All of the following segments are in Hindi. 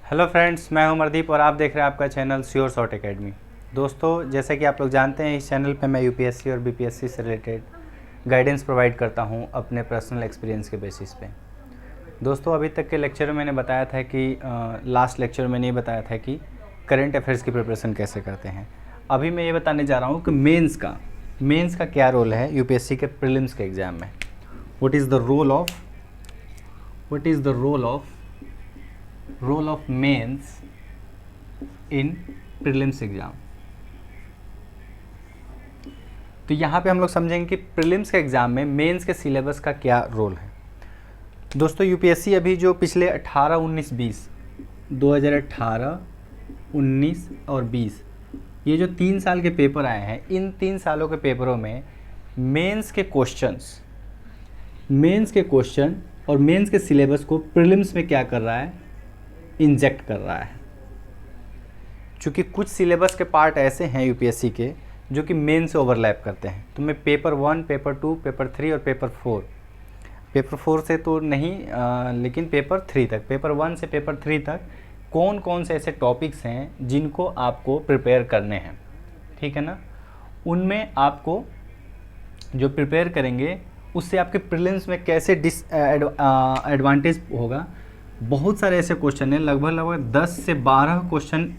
हेलो फ्रेंड्स, मैं हूं अमरदीप और आप देख रहे हैं आपका चैनल श्योर शॉर्ट एकेडमी। दोस्तों, जैसे कि आप लोग जानते हैं, इस चैनल पे मैं यूपीएससी और बीपीएससी से रिलेटेड गाइडेंस प्रोवाइड करता हूं अपने पर्सनल एक्सपीरियंस के बेसिस पे। दोस्तों, अभी तक के लेक्चर में मैंने बताया था कि लास्ट लेक्चर में नहीं बताया था कि करंट अफेयर्स की प्रिपरेशन कैसे करते हैं। अभी मैं ये बताने जा रहा हूँ कि मेंस का क्या रोल है यूपीएससी के प्रीलिम्स के एग्ज़ाम में। What is the role of mains in prelims exam. तो यहाँ पे हम लोग समझेंगे कि प्रीलिम्स के एग्ज़ाम में मेंस के सिलेबस का क्या रोल है। दोस्तों, यूपीएससी अभी जो पिछले 18, 19, 20 2018, 19 और 20 ये जो 3 साल के पेपर आए हैं, इन 3 सालों के पेपरों में मेंस के क्वेश्चन और मेंस के सिलेबस को प्रीलिम्स में क्या कर रहा है, इंजेक्ट कर रहा है। चूँकि कुछ सिलेबस के पार्ट ऐसे हैं यूपीएससी के जो कि मेन से ओवरलैप करते हैं, तो मैं पेपर 1, पेपर 2, पेपर 3 और पेपर 4 से तो नहीं लेकिन पेपर 3 तक, पेपर 1 से पेपर 3 तक कौन कौन से ऐसे टॉपिक्स हैं जिनको आपको प्रिपेयर करने हैं, ठीक है ना। उनमें आपको जो प्रिपेयर करेंगे उससे आपके प्रीलिम्स में कैसे एडवांटेज होगा। बहुत सारे ऐसे क्वेश्चन हैं, लगभग 10 से 12 क्वेश्चन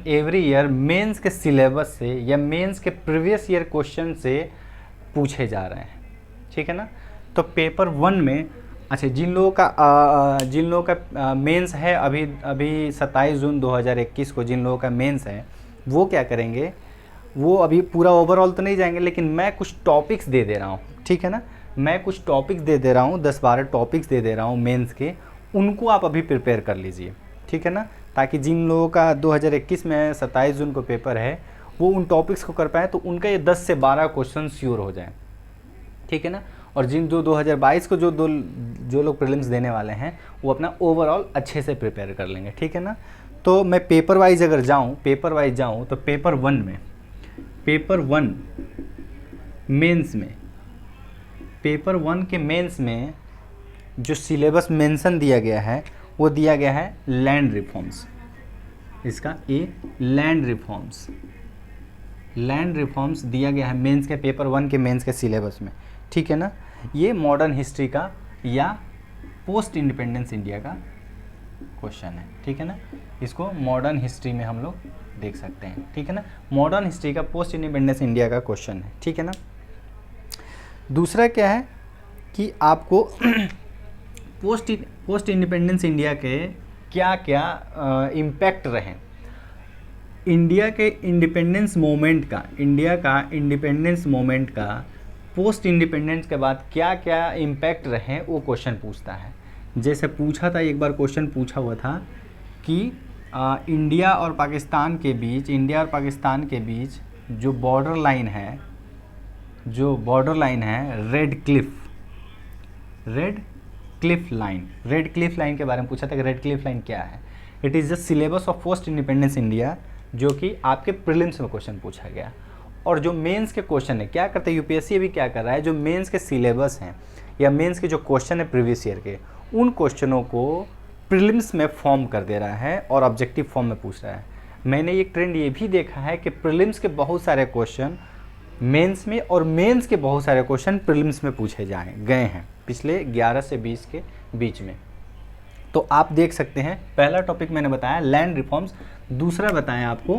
एवरी ईयर मेंस के सिलेबस से या मेंस के प्रीवियस ईयर क्वेश्चन से पूछे जा रहे हैं, ठीक है ना। तो पेपर 1 में अच्छा, जिन लोगों का मेंस है अभी 27 जून 2021 को जिन लोगों का मेंस है, वो क्या करेंगे, वो अभी पूरा ओवरऑल तो नहीं जाएंगे, लेकिन मैं कुछ टॉपिक्स दे दे रहा हूँ, ठीक है ना। मैं कुछ टॉपिक्स दे दे रहा हूँ, 10-12 टॉपिक्स दे दे रहा हूँ मेंस के, उनको आप अभी प्रिपेयर कर लीजिए, ठीक है ना। ताकि जिन लोगों का 2021 में 27 जून को पेपर है वो उन टॉपिक्स को कर पाएँ, तो उनका ये 10 से 12 क्वेश्चन श्योर हो जाएँ, ठीक है ना। और जिन 2022 को जो लोग प्रीलिम्स देने वाले हैं वो अपना ओवरऑल अच्छे से प्रिपेयर कर लेंगे, ठीक है ना। तो मैं पेपर वाइज जाऊँ तो पेपर 1 के मेंस में जो सिलेबस मेंशन दिया गया है वो दिया गया है लैंड रिफॉर्म्स। इसका लैंड रिफॉर्म्स दिया गया है मेंस के पेपर 1 के मेंस के सिलेबस में, ठीक है ना। ये मॉडर्न हिस्ट्री का या पोस्ट इंडिपेंडेंस इंडिया का क्वेश्चन है, ठीक है ना। इसको मॉडर्न हिस्ट्री में हम लोग देख सकते हैं, ठीक है ना। मॉडर्न हिस्ट्री का पोस्ट इंडिपेंडेंस इंडिया का क्वेश्चन है, ठीक है ना। दूसरा क्या है कि आपको पोस्ट इंडिपेंडेंस इंडिया के क्या क्या इम्पैक्ट रहे, इंडिया का इंडिपेंडेंस मोमेंट का पोस्ट इंडिपेंडेंस के बाद क्या क्या इम्पैक्ट रहे, वो क्वेश्चन पूछता है। जैसे पूछा था, एक बार क्वेश्चन पूछा हुआ था कि इंडिया और पाकिस्तान के बीच जो बॉर्डर लाइन है रेड क्लिफ लाइन के बारे में पूछा था कि रेड क्लिफ लाइन क्या है। It is the syllabus of post independence India, जो कि आपके प्रीलिम्स में क्वेश्चन पूछा गया। और जो मेंस के क्वेश्चन है, क्या करते हैं यूपीएससी भी क्या कर रहा है, जो मेंस के सिलेबस हैं या मेंस के जो क्वेश्चन है प्रीवियस ईयर के, उन क्वेश्चनों को प्रीलिम्स में फॉर्म कर दे रहा है और ऑब्जेक्टिव फॉर्म में पूछ रहा है। मैंने एक ट्रेंड ये भी देखा है कि प्रीलिम्स के बहुत सारे क्वेश्चन मेंस में और मेंस के बहुत सारे क्वेश्चन प्रीलिम्स में पूछे गए हैं पिछले 11 से 20 के बीच में। तो आप देख सकते हैं, पहला टॉपिक मैंने बताया लैंड रिफॉर्म्स, दूसरा बताया आपको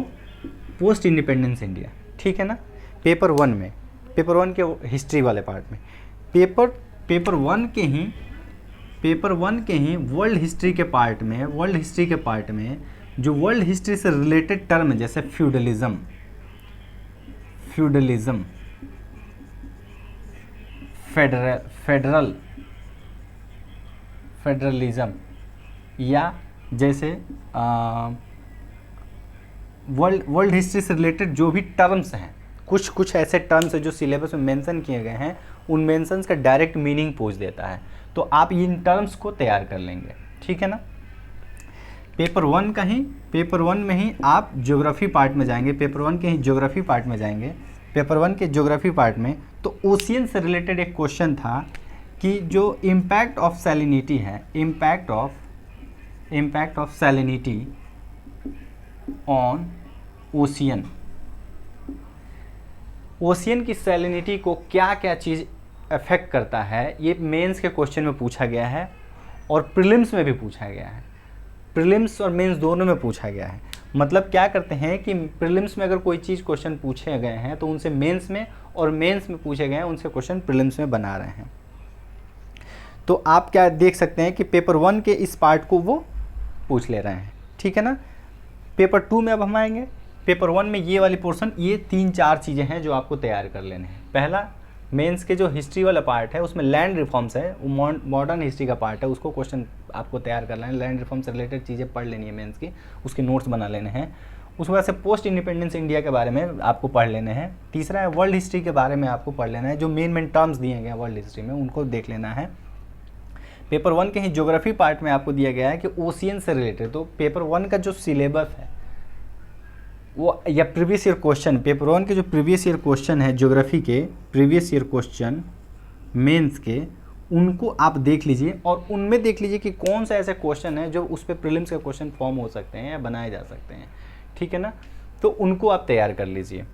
पोस्ट इंडिपेंडेंस इंडिया, ठीक है ना। पेपर 1 के हिस्ट्री वाले पार्ट में, पेपर 1 के ही वर्ल्ड हिस्ट्री के पार्ट में जो वर्ल्ड हिस्ट्री से रिलेटेड टर्म है, जैसे फ्यूडलिज्म, फेडरलिज्म, या जैसे वर्ल्ड हिस्ट्री से रिलेटेड जो भी टर्म्स हैं, कुछ ऐसे टर्म्स हैं जो सिलेबस में मेंशन किए गए हैं, उन मेंशंस का डायरेक्ट मीनिंग पूछ देता है। तो आप इन टर्म्स को तैयार कर लेंगे, ठीक है ना। पेपर 1 में ही आप ज्योग्राफी पार्ट में जाएंगे, पेपर 1 के ज्योग्राफी पार्ट में तो ओशियन से रिलेटेड एक क्वेश्चन था कि जो इम्पैक्ट ऑफ सैलिनिटी है, impact of salinity on ocean, ocean की सैलिनिटी को क्या क्या चीज़ अफेक्ट करता है, ये मेंस के क्वेश्चन में पूछा गया है और प्रीलिम्स में भी पूछा गया है। प्रीलिम्स और मेंस दोनों में पूछा गया है। मतलब क्या करते हैं कि प्रीलिम्स में अगर कोई चीज़ क्वेश्चन पूछे गए हैं तो उनसे मेंस में, और मेंस में पूछे गए हैं उनसे क्वेश्चन प्रीलिम्स में बना रहे हैं। तो आप क्या देख सकते हैं कि पेपर 1 के इस पार्ट को वो पूछ ले रहे हैं, ठीक है ना। पेपर 2 में अब हम आएंगे। पेपर 1 में ये वाली पोर्शन, ये 3-4 चीज़ें हैं जो आपको तैयार कर लेने हैं। पहला, मेंस के जो हिस्ट्री वाला पार्ट है उसमें लैंड रिफॉर्म्स है, वो मॉडर्न हिस्ट्री का पार्ट है, उसको क्वेश्चन आपको तैयार करना है। लैंड रिफॉर्म से रिलेटेड चीज़ें पढ़ लेनी है मेंस की, उसके नोट्स बना लेने हैं। उसके बाद से पोस्ट इंडिपेंडेंस इंडिया के बारे में आपको पढ़ लेने हैं। तीसरा है वर्ल्ड हिस्ट्री के बारे में आपको पढ़ लेना है, जो मेन टर्म्स दिए गए हैं वर्ल्ड हिस्ट्री में उनको देख लेना है। पेपर 1 के ही ज्योग्राफी पार्ट में आपको दिया गया है कि ओशियन से रिलेटेड, तो पेपर 1 का जो सिलेबस है वो, या प्रीवियस ईयर क्वेश्चन, पेपर 1 के जो प्रीवियस ईयर क्वेश्चन है ज्योग्राफी के, प्रीवियस ईयर क्वेश्चन मेंस के, उनको आप देख लीजिए और उनमें देख लीजिए कि कौन सा ऐसे क्वेश्चन है जो उस पर प्रीलिम्स के क्वेश्चन फॉर्म हो सकते हैं या बनाए जा सकते हैं, ठीक है ना। तो उनको आप तैयार कर लीजिए।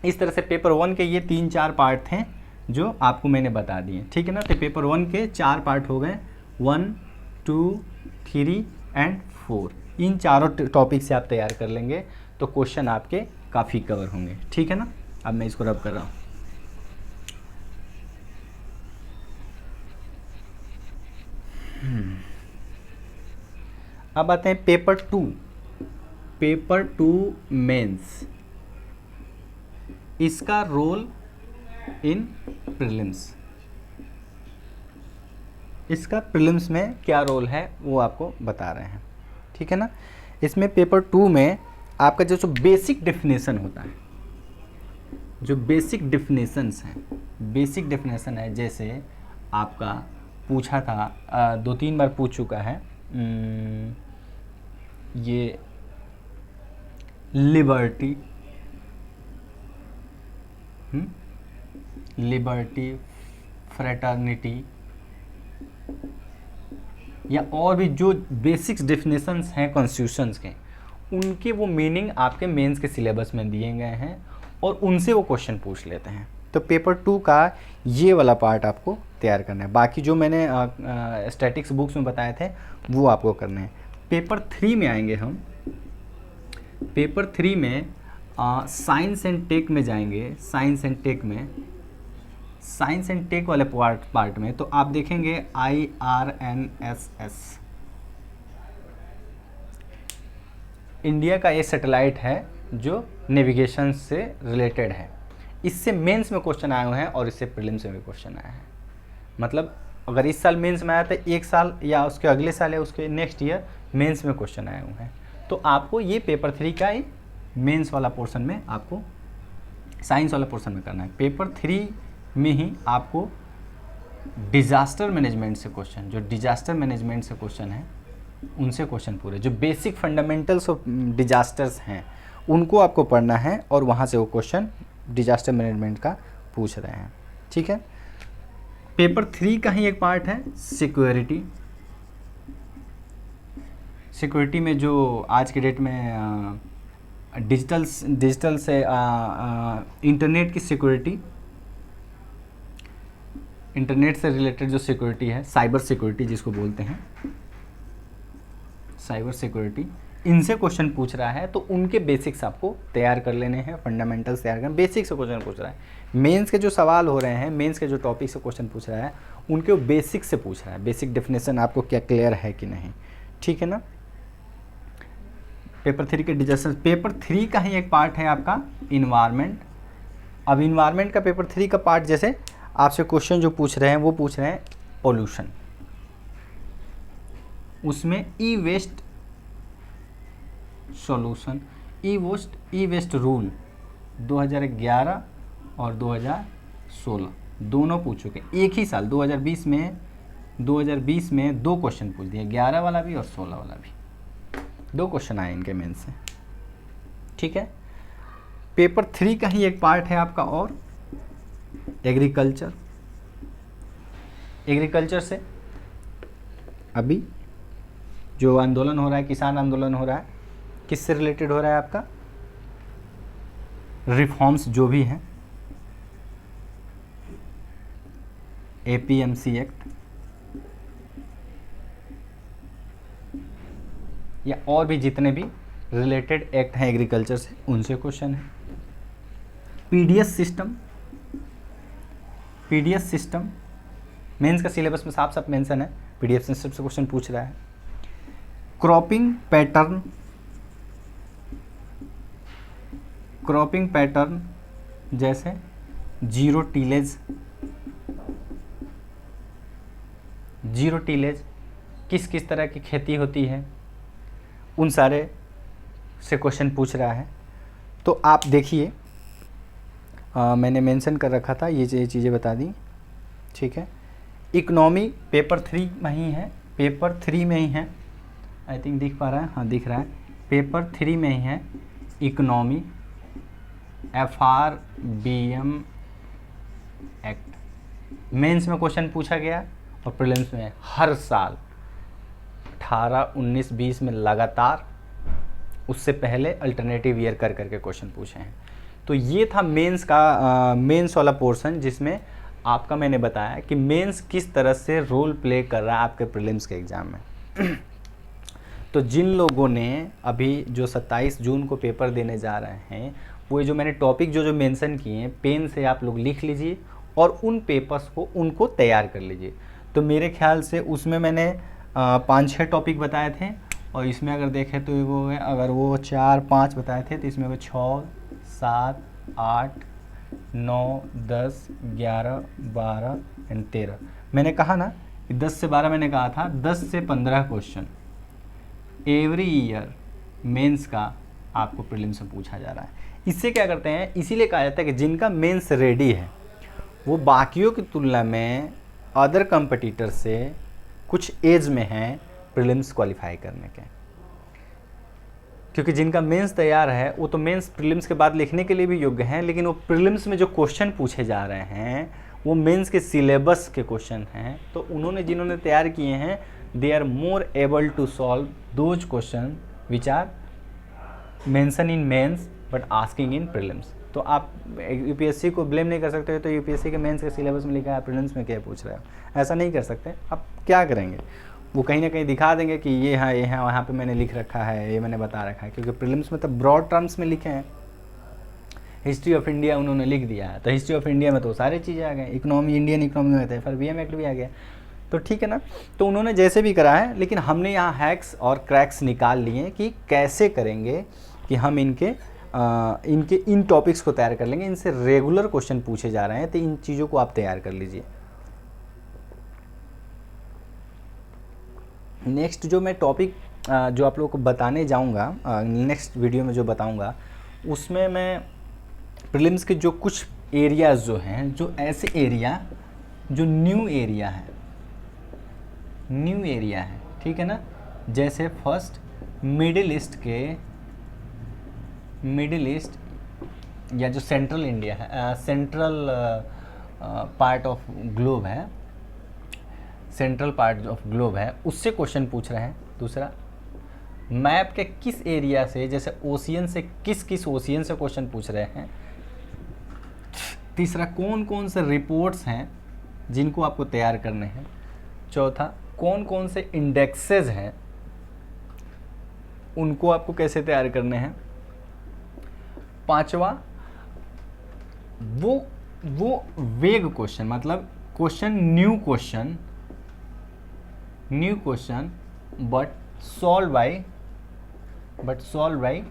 इस तरह से पेपर 1 के ये 3-4 पार्ट थे जो आपको मैंने बता दिए, ठीक है ना। तो पेपर 1 के 4 पार्ट हो गए, 1, 2, 3 एंड 4। इन चारों टॉपिक से आप तैयार कर लेंगे तो क्वेश्चन आपके काफ़ी कवर होंगे, ठीक है ना। अब मैं इसको रब कर रहा हूँ। अब आते हैं पेपर 2। पेपर 2 मेंस, इसका रोल इन प्रीलिम्स, इसका प्रीलिम्स में क्या रोल है वो आपको बता रहे हैं, ठीक है ना। इसमें पेपर 2 में आपका जो बेसिक डेफिनेशन होता है, जो बेसिक डेफिनेशंस हैं, बेसिक डेफिनेशन है, जैसे आपका पूछा था 2-3 बार पूछ चुका है, ये लिबर्टी, लिबर्टी, फ्रेटर्निटी, या और भी जो बेसिक्स डेफिनेशंस हैं कॉन्स्टिट्यूशंस के, उनके वो मीनिंग आपके मेंस के सिलेबस में दिए गए हैं और उनसे वो क्वेश्चन पूछ लेते हैं। तो पेपर 2 का ये वाला पार्ट आपको तैयार करना है। बाकी जो मैंने स्टैटिक्स बुक्स में बताए थे वो आपको करने हैं। पेपर 3 में आएंगे हम। पेपर 3 में साइंस एंड टेक में जाएंगे। साइंस एंड टेक में, साइंस एंड टेक वाले पार्ट में तो आप देखेंगे IRNSS, इंडिया का ये सैटेलाइट है जो नेविगेशन से रिलेटेड है। इससे मेंस में क्वेश्चन आए हुए हैं और इससे प्रीलिम्स में भी क्वेश्चन आए हैं। मतलब अगर इस साल मेंस में आया तो एक साल या उसके अगले साल या उसके नेक्स्ट ईयर मेंस में क्वेश्चन आए हुए हैं। तो आपको ये पेपर 3 का ही मेंस वाला पोर्शन में आपको साइंस वाला पोर्शन में करना है। पेपर 3 में ही आपको डिजास्टर मैनेजमेंट से क्वेश्चन, जो डिजास्टर मैनेजमेंट से क्वेश्चन है उनसे क्वेश्चन पूरे, जो बेसिक फंडामेंटल्स ऑफ डिजास्टर्स हैं उनको आपको पढ़ना है और वहाँ से वो क्वेश्चन डिजास्टर मैनेजमेंट का पूछ रहे हैं, ठीक है। पेपर 3 का ही एक पार्ट है सिक्योरिटी। सिक्योरिटी में जो आज के डेट में डिजिटल से इंटरनेट की सिक्योरिटी, इंटरनेट से रिलेटेड जो सिक्योरिटी है, साइबर सिक्योरिटी जिसको बोलते हैं, साइबर सिक्योरिटी, इनसे क्वेश्चन पूछ रहा है तो उनके बेसिक्स आपको तैयार कर लेने हैं, फंडामेंटल्स तैयार करना। बेसिक से क्वेश्चन पूछ रहा है, मेंस के जो सवाल हो रहे हैं, मेंस के जो टॉपिक से क्वेश्चन पूछ रहा है उनके बेसिक से पूछ रहा है। बेसिक डेफिनेशन आपको क्या क्लियर है कि नहीं, ठीक है ना। पेपर 3 के डिजास्टर, पेपर 3 का ही एक पार्ट है आपका इन्वायरमेंट। अब इन्वायरमेंट का पेपर 3 का पार्ट, जैसे आपसे क्वेश्चन जो पूछ रहे हैं वो पूछ रहे हैं पोल्यूशन, उसमें ई वेस्ट सॉल्यूशन, ई वेस्ट रूल 2011 और 2016 दोनों पूछ चुके हैं एक ही साल। 2020 में 2 क्वेश्चन पूछ दिए, 11 वाला भी और 16 वाला भी, 2 क्वेश्चन आए इनके मेन से, ठीक है। पेपर 3 का ही एक पार्ट है आपका और एग्रीकल्चर। एग्रीकल्चर से अभी जो आंदोलन हो रहा है, किसान आंदोलन हो रहा है, किससे रिलेटेड हो रहा है आपका? रिफॉर्म्स जो भी हैं, APMC एक्ट या और भी जितने भी रिलेटेड एक्ट हैं एग्रीकल्चर से, उनसे क्वेश्चन है। पीडीएस सिस्टम मेंस का सिलेबस में साफ साफ मेंशन है, पीडीएफ सिस्टम से क्वेश्चन पूछ रहा है। क्रॉपिंग पैटर्न जैसे जीरो टीलेज किस किस तरह की खेती होती है, उन सारे से क्वेश्चन पूछ रहा है। तो आप देखिए, मैंने मेंशन कर रखा था, ये चीज़ें बता दी, ठीक है। इकोनॉमी पेपर 3 में ही है, आई थिंक दिख पा रहा है, हाँ दिख रहा है, पेपर 3 में ही है इकोनॉमी, FRBM एक्ट। मेंस में क्वेश्चन पूछा गया और प्रीलिम्स में हर साल 18, 19, 20 में लगातार, उससे पहले अल्टरनेटिव ईयर कर करके क्वेश्चन पूछे हैं। तो ये था मेंस का मेंस वाला पोर्शन, जिसमें आपका मैंने बताया कि मेंस किस तरह से रोल प्ले कर रहा है आपके प्रीलिम्स के एग्ज़ाम में। तो जिन लोगों ने अभी जो 27 जून को पेपर देने जा रहे हैं, वो जो मैंने टॉपिक जो मेंशन किए हैं, पेन से आप लोग लिख लीजिए और उन पेपर्स को उनको तैयार कर लीजिए। तो मेरे ख्याल से उसमें मैंने 5-6 टॉपिक बताए थे, और इसमें अगर देखें तो वो अगर वो 4-5 बताए थे, तो इसमें वो 6, 7, 8, 9, 10, 11, 12 एंड 13। मैंने कहा ना कि 10 से 12 मैंने कहा था, 10 से 15 क्वेश्चन एवरी ईयर मेंस का आपको प्रीलिम्स में पूछा जा रहा है। इससे क्या करते हैं, इसीलिए कहा जाता है कि जिनका मेंस रेडी है वो बाकियों की तुलना में अदर कंपटीटर से कुछ एज में हैं प्रीलिम्स क्वालिफाई करने के, क्योंकि जिनका मेंस तैयार है वो तो मेंस प्रीलिम्स के बाद लिखने के लिए भी योग्य हैं, लेकिन वो प्रीलिम्स में जो क्वेश्चन पूछे जा रहे हैं वो मेंस के सिलेबस के क्वेश्चन हैं। तो उन्होंने जिन्होंने तैयार किए हैं, they are more able to solve those question which are mention in mains but asking in prelims. तो आप यूपीएससी को ब्लेम नहीं कर सकते, तो यूपीएससी के मेंस के सिलेबस में लिखा है, प्रीलिम्स में क्या पूछ रहा है, ऐसा नहीं कर सकते। आप क्या करेंगे, वो कहीं ना कहीं दिखा देंगे कि ये है वहाँ पे मैंने लिख रखा है, ये मैंने बता रखा है, क्योंकि प्रीलिम्स में तो ब्रॉड टर्म्स में लिखे हैं। हिस्ट्री ऑफ इंडिया उन्होंने लिख दिया है, तो हिस्ट्री ऑफ इंडिया में तो सारी चीज़ें आ गई, इकोनॉमी, इंडियन इकोनॉमी में थे, FRBM एक्ट भी आ गया, तो ठीक है ना। तो उन्होंने जैसे भी करा है, लेकिन हमने यहाँ हैक्स और क्रैक्स निकाल लिए कि कैसे करेंगे कि हम इन टॉपिक्स को तैयार कर लेंगे। इनसे रेगुलर क्वेश्चन पूछे जा रहे हैं, तो इन चीज़ों को आप तैयार कर लीजिए। नेक्स्ट जो मैं टॉपिक जो आप लोगों को बताने जाऊंगा, नेक्स्ट वीडियो में जो बताऊंगा, उसमें मैं प्रीलिम्स के जो कुछ एरियाज़ जो हैं, जो ऐसे एरिया जो न्यू एरिया है, ठीक है ना। जैसे फर्स्ट मिडिल ईस्ट या जो सेंट्रल इंडिया है, सेंट्रल पार्ट ऑफ ग्लोब है, सेंट्रल पार्ट ऑफ ग्लोब है, उससे क्वेश्चन पूछ रहे हैं। दूसरा, मैप के किस एरिया से, जैसे ओशियन से किस ओशियन से क्वेश्चन पूछ रहे हैं। तीसरा, कौन कौन से रिपोर्ट्स हैं जिनको आपको तैयार करने हैं। चौथा, कौन कौन से इंडेक्सेस हैं, उनको आपको कैसे तैयार करने हैं। पांचवा, वो वेग क्वेश्चन, मतलब question new question but solve by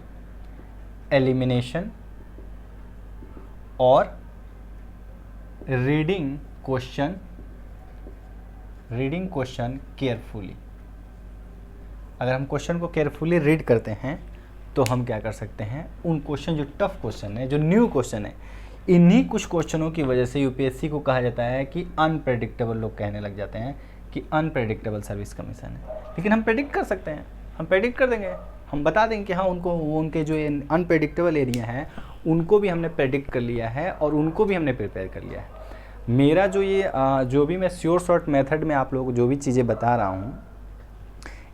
elimination और रीडिंग क्वेश्चन केयरफुली। अगर हम क्वेश्चन को केयरफुली रीड करते हैं तो हम क्या कर सकते हैं, उन क्वेश्चन जो टफ क्वेश्चन है, जो न्यू क्वेश्चन है, इन्हीं कुछ क्वेश्चनों की वजह से यूपीएससी को कहा जाता है कि अनप्रेडिक्टेबल, लोग कहने लग जाते हैं कि अनप्रेडिक्टेबल सर्विस कमीशन है। लेकिन हम प्रेडिक्ट कर सकते हैं, हम प्रेडिक्ट कर देंगे, हम बता देंगे कि हाँ उनके जो अनप्रेडिक्टेबल एरिया हैं उनको भी हमने प्रेडिक्ट कर लिया है और उनको भी हमने प्रिपेयर कर लिया है। मेरा जो ये जो भी मैं श्योर शॉर्ट मेथड में आप लोगों को जो भी चीज़ें बता रहा हूँ,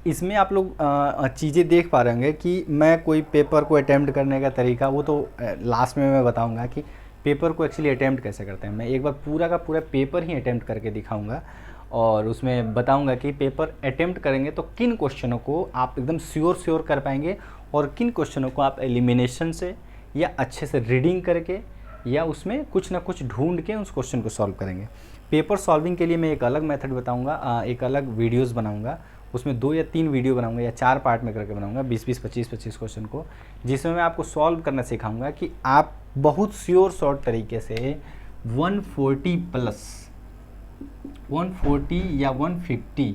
इसमें आप लोग चीज़ें देख पा रहे होंगे कि मैं कोई पेपर को अटैम्प्ट करने का तरीका वो तो लास्ट में मैं बताऊंगा कि पेपर को एक्चुअली अटैम्प्ट कैसे करते हैं। मैं एक बार पूरा का पूरा पेपर ही अटैम्प्ट करके दिखाऊंगा और उसमें बताऊंगा कि पेपर अटैम्प्ट करेंगे तो किन क्वेश्चनों को आप एकदम श्योर कर पाएंगे और किन क्वेश्चनों को आप एलिमिनेशन से या अच्छे से रीडिंग करके या उसमें कुछ ना कुछ ढूंढ के उस क्वेश्चन को सॉल्व करेंगे। पेपर सॉल्विंग के लिए मैं एक अलग मेथड बताऊंगा, एक अलग वीडियोस बनाऊंगा, उसमें 2 या 3 वीडियो बनाऊंगा या 4 पार्ट में करके बनाऊंगा 20-20, 25-25 क्वेश्चन को, जिसमें मैं आपको सॉल्व करना सिखाऊंगा कि आप बहुत श्योर शॉर्ट तरीके से 140 प्लस 140 या 150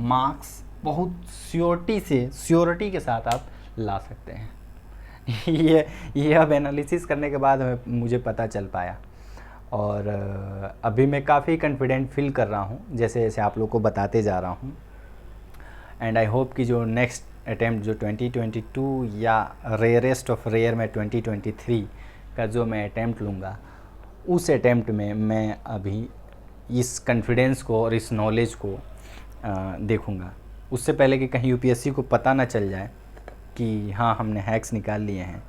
मार्क्स बहुत श्योरिटी के साथ आप ला सकते हैं। ये अब एनालिसिस करने के बाद मुझे पता चल पाया और अभी मैं काफ़ी कॉन्फिडेंट फील कर रहा हूँ जैसे जैसे आप लोग को बताते जा रहा हूँ। एंड आई होप कि जो नेक्स्ट अटैम्प्ट जो 2022 या रेयरेस्ट ऑफ रेयर में 2023 का जो मैं अटैम्प्ट लूँगा, उस अटैम्प्ट में मैं अभी इस कॉन्फिडेंस को और इस नॉलेज को देखूँगा। उससे पहले कि कहीं यूपीएससी को पता ना चल जाए कि हाँ हमने हैक्स निकाल लिए हैं,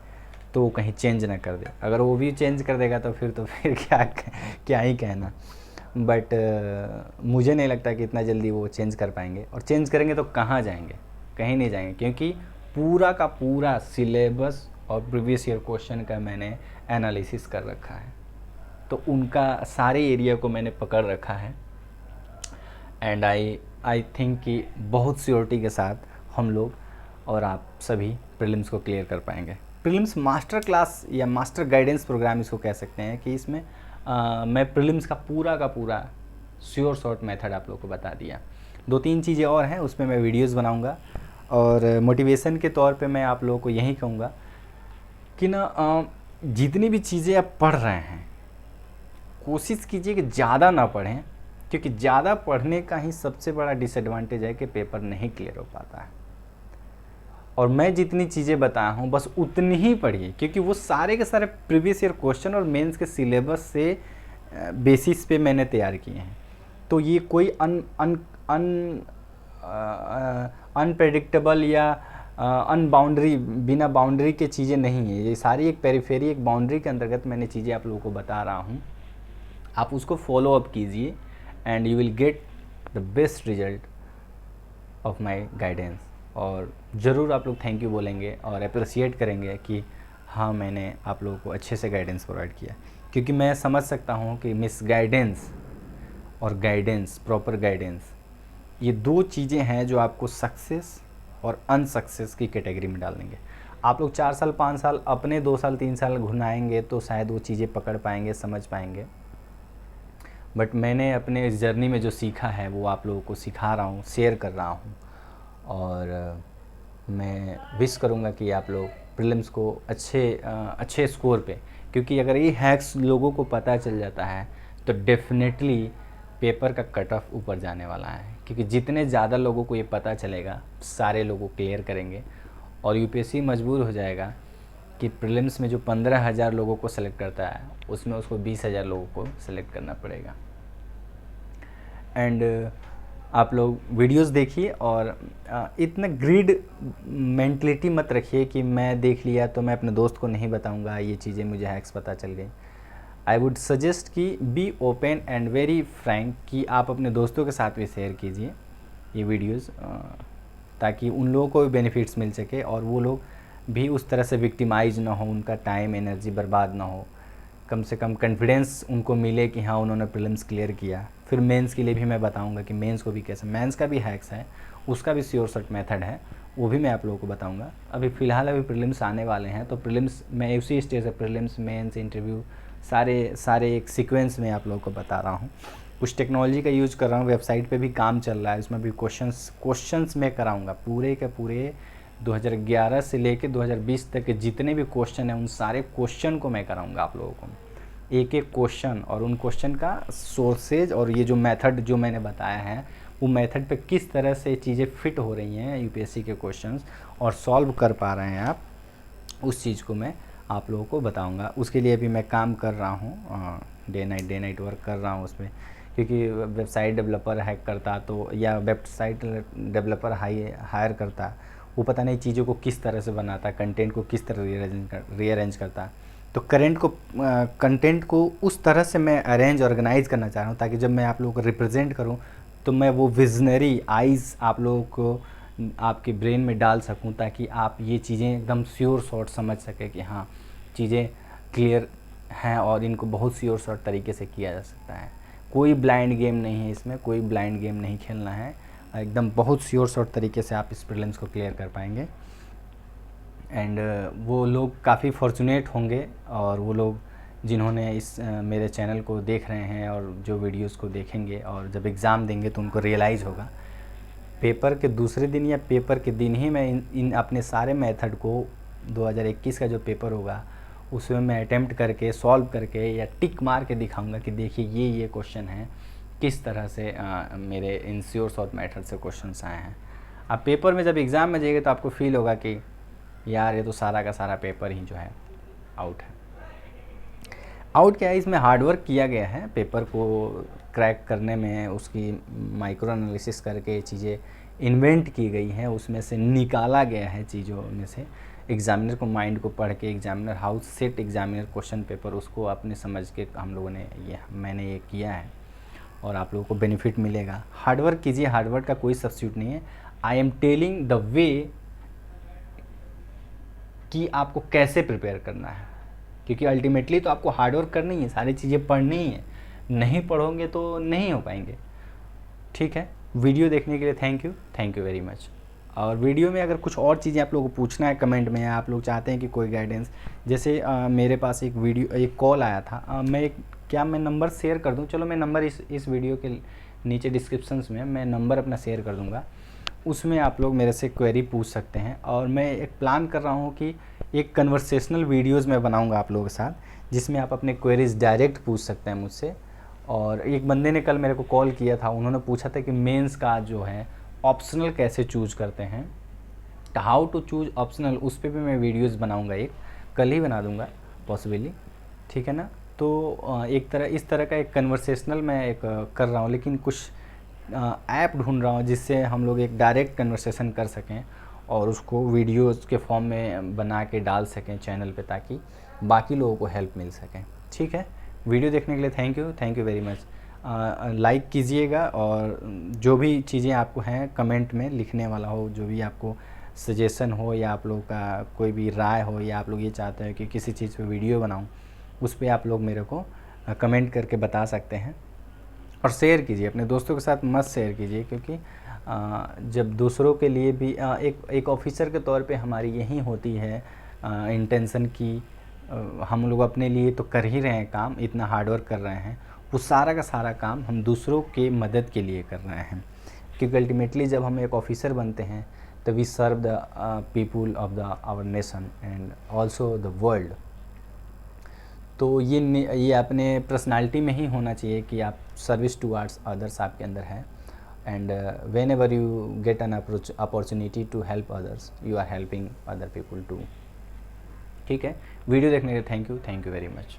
तो वो कहीं चेंज ना कर दे। अगर वो भी चेंज कर देगा तो फिर क्या ही कहना। बट मुझे नहीं लगता कि इतना जल्दी वो चेंज कर पाएंगे, और चेंज करेंगे तो कहाँ जाएंगे, कहीं नहीं जाएंगे, क्योंकि पूरा का पूरा सिलेबस और प्रीवियस ईयर क्वेश्चन का मैंने एनालिसिस कर रखा है, तो उनका सारे एरिया को मैंने पकड़ रखा है। एंड आई थिंक कि बहुत श्योरिटी के साथ हम लोग और आप सभी प्रीलिम्स को क्लियर कर पाएंगे। प्रीलिम्स मास्टर क्लास या मास्टर गाइडेंस प्रोग्राम इसको कह सकते हैं कि इसमें मैं प्रीलिम्स का पूरा श्योर शॉर्ट मेथड आप लोग को बता दिया। 2-3 चीज़ें और हैं, उसमें मैं वीडियोस बनाऊंगा और मोटिवेशन के तौर पे मैं आप लोगों को यही कहूँगा कि ना जितनी भी चीज़ें आप पढ़ रहे हैं कोशिश कीजिए कि ज़्यादा ना पढ़ें, क्योंकि ज़्यादा पढ़ने का ही सबसे बड़ा डिसएडवांटेज है कि पेपर नहीं क्लियर हो पाता है। और मैं जितनी चीज़ें बताया हूँ बस उतनी ही पढ़िए, क्योंकि वो सारे के सारे प्रीवियस ईयर क्वेश्चन और मेंस के सिलेबस से बेसिस पे मैंने तैयार किए हैं। तो ये कोई अनप्रेडिक्टेबल या अनबाउंड्री बिना बाउंड्री के चीज़ें नहीं है। ये सारी एक पेरिफेरी एक बाउंड्री के अंतर्गत मैंने चीज़ें आप लोगों को बता रहा हूँ। आप उसको फॉलो अप कीजिए and you will get the best result of my guidance. और ज़रूर आप लोग थैंक यू बोलेंगे और अप्रिशिएट करेंगे कि हाँ मैंने आप लोगों को अच्छे से गाइडेंस प्रोवाइड किया, क्योंकि मैं समझ सकता हूँ कि मिस गाइडेंस और गाइडेंस, प्रॉपर गाइडेंस, ये 2 चीज़ें हैं जो आपको सक्सेस और अनसक्सेस की कैटेगरी में डाल देंगे। आप लोग 4 साल 5 साल अपने 2 साल 3 साल घुनाएंगे तो शायद वो चीज़ें पकड़ पाएंगे, समझ पाएंगे। बट मैंने अपने इस जर्नी में जो सीखा है वो आप लोगों को सिखा रहा हूँ, शेयर कर रहा हूँ। और मैं विश करूँगा कि आप लोग प्रीलिम्स को अच्छे स्कोर पे, क्योंकि अगर ये हैक्स लोगों को पता चल जाता है तो डेफिनेटली पेपर का कट ऑफ ऊपर जाने वाला है, क्योंकि जितने ज़्यादा लोगों को ये पता चलेगा सारे लोगों क्लियर करेंगे और यूपीएससी मजबूर हो जाएगा कि प्रीलिम्स में जो 15,000 लोगों को सेलेक्ट करता है उसमें उसको 20,000 लोगों को सेलेक्ट करना पड़ेगा। एंड आप लोग वीडियोस देखिए और इतना ग्रीड मेंटलिटी मत रखिए कि मैं देख लिया तो मैं अपने दोस्त को नहीं बताऊंगा, ये चीज़ें मुझे हैक्स पता चल गई। आई वुड सजेस्ट कि be open and very Frank, कि आप अपने दोस्तों के साथ भी शेयर कीजिए ये वीडियोस, ताकि उन लोगों को भी बेनिफिट्स मिल सके और वो लोग भी उस तरह से विक्टिमाइज ना हो, उनका टाइम एनर्जी बर्बाद ना हो, कम से कम कॉन्फिडेंस उनको मिले कि हाँ उन्होंने प्रीलिम्स क्लियर किया। फिर मेंस के लिए भी मैं बताऊंगा कि मेंस को भी कैसे, मेंस का भी हैक्स है, उसका भी श्योर शॉर्ट मेथड है, वो भी मैं आप लोगों को बताऊंगा। अभी फ़िलहाल प्रीलिम्स आने वाले हैं, तो प्रीलिम्स मैं उसी स्टेज से प्रीलिम्स मेंस इंटरव्यू सारे एक सीक्वेंस में आप लोगों को बता रहा हूँ। कुछ टेक्नोलॉजी का यूज़ कर रहा हूँ, वेबसाइट पे भी काम चल रहा है, इसमें भी क्वेश्चंस मैं कराऊँगा पूरे के पूरे 2011 से लेकर 2020 तक के जितने भी क्वेश्चन हैं उन सारे क्वेश्चन को मैं कराऊँगा आप लोगों को, एक क्वेश्चन और उन क्वेश्चन का सोर्सेज और ये जो मेथड जो मैंने बताया है वो मेथड पे किस तरह से चीज़ें फिट हो रही हैं यूपीएससी के क्वेश्चंस और सॉल्व कर पा रहे हैं आप, उस चीज़ को मैं आप लोगों को बताऊंगा। उसके लिए भी मैं काम कर रहा हूँ डे नाइट वर्क कर रहा हूँ उस पर, क्योंकि वेबसाइट डेवलपर हैक करता तो, या वेबसाइट डेवलपर हायर करता, वो पता नहीं चीज़ों को किस तरह से बनाता, कंटेंट को किस तरह रीअरेंज करता। तो कंटेंट को उस तरह से मैं अरेंज ऑर्गेनाइज करना चाह रहा हूँ ताकि जब मैं आप लोगों को रिप्रेजेंट करूँ तो मैं वो विजनरी आइज़ आप लोगों को आपके ब्रेन में डाल सकूँ, ताकि आप ये चीज़ें एकदम श्योर शॉर्ट समझ सकें कि हाँ चीज़ें क्लियर हैं और इनको बहुत श्योर शॉर्ट तरीके से किया जा सकता है। कोई ब्लाइंड गेम नहीं है इसमें, कोई ब्लाइंड गेम नहीं खेलना है, एकदम बहुत श्योर शॉर्ट तरीके से आप इस प्रीलिम्स को क्लियर कर पाएंगे। एंड वो लोग काफ़ी फॉर्चुनेट होंगे, और वो लोग जिन्होंने इस मेरे चैनल को देख रहे हैं और जो वीडियोस को देखेंगे और जब एग्ज़ाम देंगे तो उनको रियलाइज़ होगा पेपर के दूसरे दिन या पेपर के दिन ही मैं इन अपने सारे मेथड को 2021 का जो पेपर होगा उसमें मैं अटेम्प्ट करके सॉल्व करके या टिक मार के दिखाऊंगा कि देखिए ये क्वेश्चन है, किस तरह से मेरे इन श्योर शॉर्ट मेथड से क्वेश्चंस आए हैं। अब पेपर में जब एग्ज़ाम में जाइएगा तो आपको फील होगा कि यार ये तो सारा का सारा पेपर ही जो है आउट है। आउट क्या है, इसमें हार्डवर्क किया गया है पेपर को क्रैक करने में, उसकी माइक्रो एनालिसिस करके चीज़ें इन्वेंट की गई हैं, उसमें से निकाला गया है चीज़ों में से, एग्जामिनर को माइंड को पढ़ के examiner how set examiner question paper उसको अपने समझ के हम लोगों ने मैंने ये किया है और आप लोगों को बेनिफिट मिलेगा। हार्डवर्क कीजिए, हार्डवर्क का कोई सब्स्टिट्यूट नहीं है। I am telling the way कि आपको कैसे प्रिपेयर करना है, क्योंकि अल्टीमेटली तो आपको हार्डवर्क करनी है, सारी चीज़ें पढ़नी ही है, नहीं पढ़ोगे तो नहीं हो पाएंगे। ठीक है, वीडियो देखने के लिए थैंक यू वेरी मच। और वीडियो में अगर कुछ और चीज़ें आप लोगों को पूछना है कमेंट में, या आप लोग चाहते हैं कि कोई गाइडेंस, जैसे मेरे पास एक कॉल आया था, मैं नंबर शेयर कर दूं? चलो मैं नंबर इस वीडियो के नीचे डिस्क्रिप्शंस में मैं नंबर अपना शेयर कर दूंगा, उसमें आप लोग मेरे से क्वेरी पूछ सकते हैं। और मैं एक प्लान कर रहा हूँ कि एक कन्वर्सेशनल वीडियोज़ मैं बनाऊँगा आप लोगों के साथ, जिसमें आप अपने क्वेरीज डायरेक्ट पूछ सकते हैं मुझसे। और एक बंदे ने कल मेरे को कॉल किया था, उन्होंने पूछा था कि मेंस का जो है ऑप्शनल कैसे चूज़ करते हैं, तो हाउ टू चूज़ ऑप्शनल, उस पर भी मैं वीडियोस बनाऊंगा, एक कल ही बना दूंगा पॉसिबली। ठीक है ना, तो इस तरह का एक कन्वर्सेशनल मैं एक कर रहा हूँ, लेकिन कुछ ऐप ढूंढ रहा हूँ जिससे हम लोग एक डायरेक्ट कन्वर्सेशन कर सकें और उसको वीडियोज़ के फॉर्म में बना के डाल सकें चैनल पे, ताकि बाकी लोगों को हेल्प मिल सके। ठीक है, वीडियो देखने के लिए thank you very much. Like कीजिएगा, और जो भी चीज़ें आपको हैं कमेंट में लिखने वाला हो, जो भी आपको सजेशन हो या आप लोग का कोई भी राय हो, या आप लोग ये चाहते हो कि किसी चीज़ पे वीडियो बनाऊं, उस पर आप लोग मेरे को कमेंट करके बता सकते हैं। और शेयर कीजिए, अपने दोस्तों के साथ मत शेयर कीजिए, क्योंकि जब दूसरों के लिए भी एक ऑफिसर के तौर पे हमारी यही होती है इंटेंशन की, हम लोग अपने लिए तो कर ही रहे हैं काम, इतना हार्डवर्क कर रहे हैं, वो सारा का सारा काम हम दूसरों के मदद के लिए कर रहे हैं। क्योंकि अल्टीमेटली जब हम एक ऑफिसर बनते हैं तो we serve the people of the our nation and also the world. तो ये अपने पर्सनालिटी में ही होना चाहिए कि आप सर्विस टुवार्ड्स अदर्स आपके अंदर है। And whenever you get an opportunity to help others, you are helping other people too. ठीक है, वीडियो देखने के लिए थैंक यू वेरी मच।